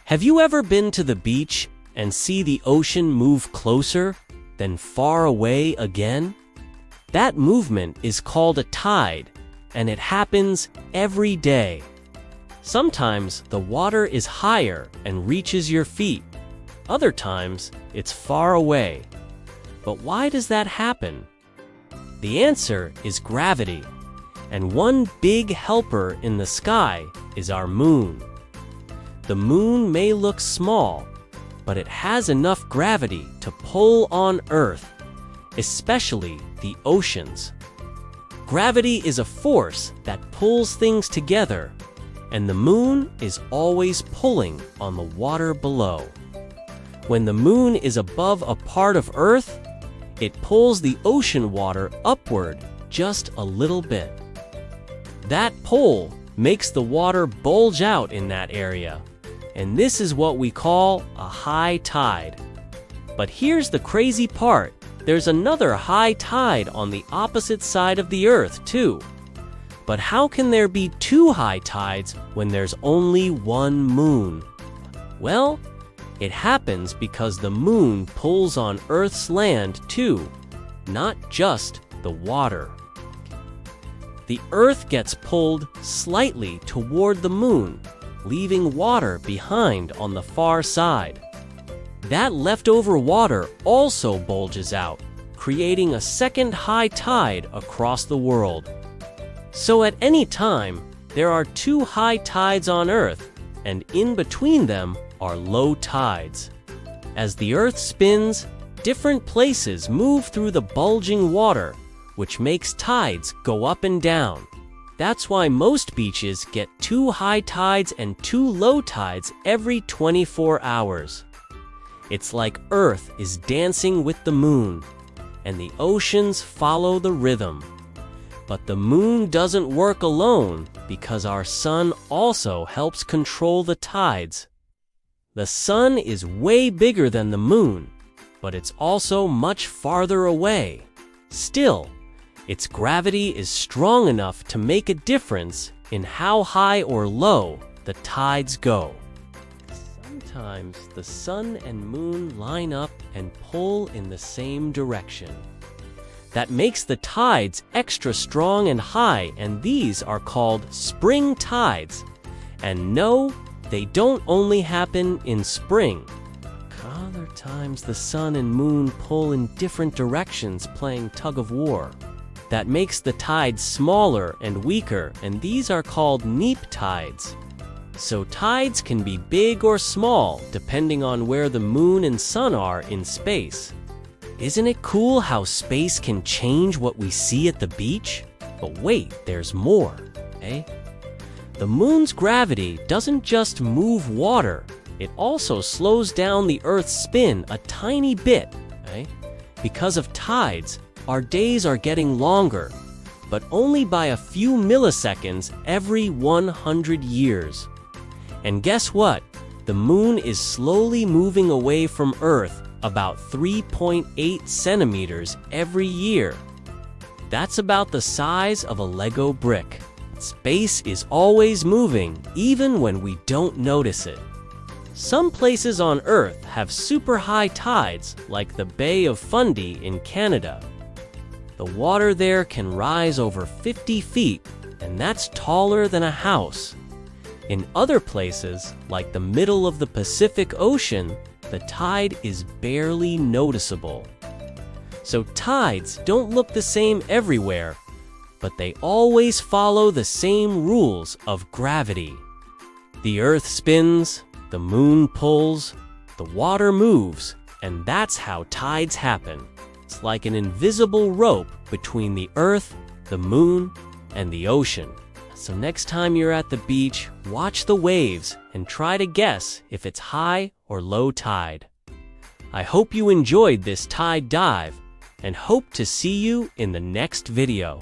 Have you ever been to the beach and see the ocean move closer, then far away again? That movement is called a tide, and it happens every day. Sometimes the water is higher and reaches your feet. Other times, it's far away. But why does that happen? The answer is gravity, and one big helper in the sky is our moon. The moon may look small, but it has enough gravity to pull on Earth, especially the oceans. Gravity is a force that pulls things together, and the moon is always pulling on the water below. When the moon is above a part of Earth, it pulls the ocean water upward just a little bit. That pull makes the water bulge out in that area, and this is what we call a high tide. But here's the crazy part. There's another high tide on the opposite side of the Earth, too. But how can there be two high tides when there's only one moon? Well, it happens because the moon pulls on Earth's land, too, not just the water. The Earth gets pulled slightly toward the moon, leaving water behind on the far side. That leftover water also bulges out, creating a second high tide across the world. So at any time, there are two high tides on Earth, and in between them are low tides. As the Earth spins, different places move through the bulging water, which makes tides go up and down. That's why most beaches get two high tides and two low tides every 24 hours. It's like Earth is dancing with the moon, and the oceans follow the rhythm. But the moon doesn't work alone because our sun also helps control the tides. The sun is way bigger than the moon, but it's also much farther away. Still, its gravity is strong enough to make a difference in how high or low the tides go. Sometimes the sun and moon line up and pull in the same direction. That makes the tides extra strong and high, and these are called spring tides. And no, they don't only happen in spring. Other times the sun and moon pull in different directions, playing tug of war. That makes the tides smaller and weaker, and these are called neap tides. So tides can be big or small depending on where the moon and sun are in space. Isn't it cool how space can change what we see at the beach? But wait, there's more, eh? The moon's gravity doesn't just move water, it also slows down the Earth's spin a tiny bit, eh? Because of tides, our days are getting longer, but only by a few milliseconds every 100 years. And guess what? The moon is slowly moving away from Earth about 3.8 centimeters every year. That's about the size of a Lego brick. Space is always moving, even when we don't notice it. Some places on Earth have super high tides, like the Bay of Fundy in Canada. The water there can rise over 50 feet, and that's taller than a house. In other places, like the middle of the Pacific Ocean, the tide is barely noticeable. So tides don't look the same everywhere, but they always follow the same rules of gravity. The Earth spins, the moon pulls, the water moves, and that's how tides happen. It's like an invisible rope between the Earth, the moon, and the ocean. So next time you're at the beach, watch the waves and try to guess if it's high or low tide. I hope you enjoyed this tide dive and hope to see you in the next video.